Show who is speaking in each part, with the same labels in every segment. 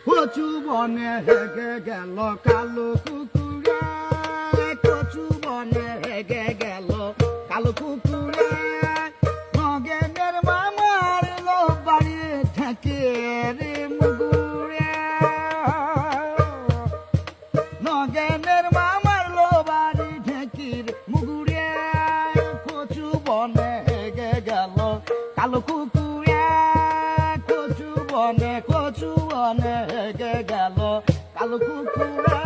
Speaker 1: কচু বনে হেগে গেল কালো কুকুরে, কচু বনে হেগে গেল কালো কুকুরে, নগেনের মামার লো বাড়ি থেকে রে মুগুরে, নগেনের মামার লো বাড়ি ঢেকির মুগুরে, কচু বনে হেগে গেল কালো কুকুরে, কচু বনে হেগে গেল কালো কুকুরে।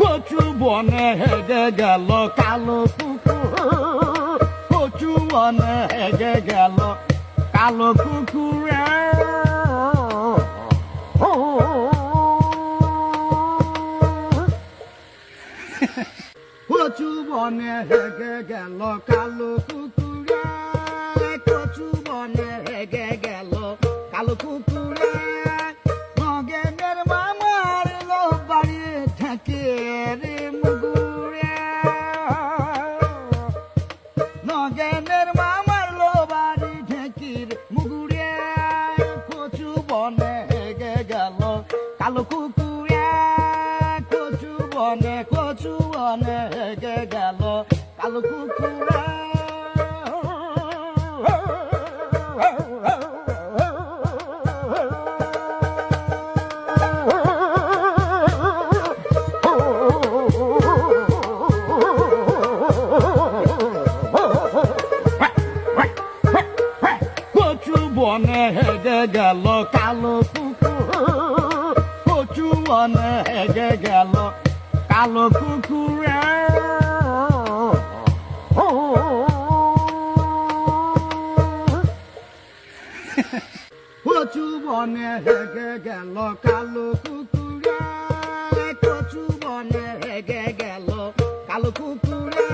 Speaker 1: কচু বনে হেগে গেল কালো কুকুর, কচু বনে হেগে গেল কালো কুকুরে, কচু বনে হেগে গেল কালো কুকুরে, কচু বনে হেগে গেল কালো কুকুরে, নগেনের মামার লো বাড়ি থেকে রে মুগুরে, নগেনের মামার লো বাড়ি ঢেকির মুগুরে, কচু বনে হেগে গেল কালো কুকুরে, কচু বনে হেগে গেল কালো কুকুরে। কচু বনে হেগে গেল কালো কুকুর, কচু বনে হেগে গেল কালো কুকুরে, কচু বনে হেগে গেল কালো কুকুরে, কচু বনে হেগে গেল কালো কুকুরে,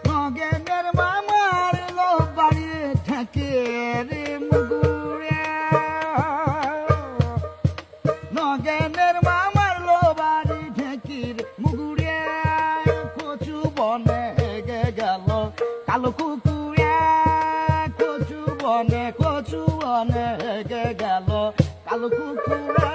Speaker 1: নগেনের মামার লো বাড়ি থেকে রে মুগুরে, নগেনের মামার লো বাড়ি ঢেকির মুগুরে, কচু বনে হেগে গেল কালো কুকুরে, কচু বনে হেগে গেল কালো কুকুরে।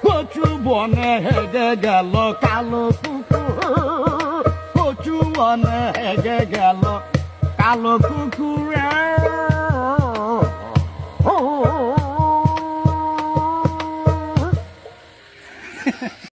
Speaker 1: কচু বনে হেগে গেল কালো কুকুর, কচু বনে হেগে গেল কালো কুকুরে।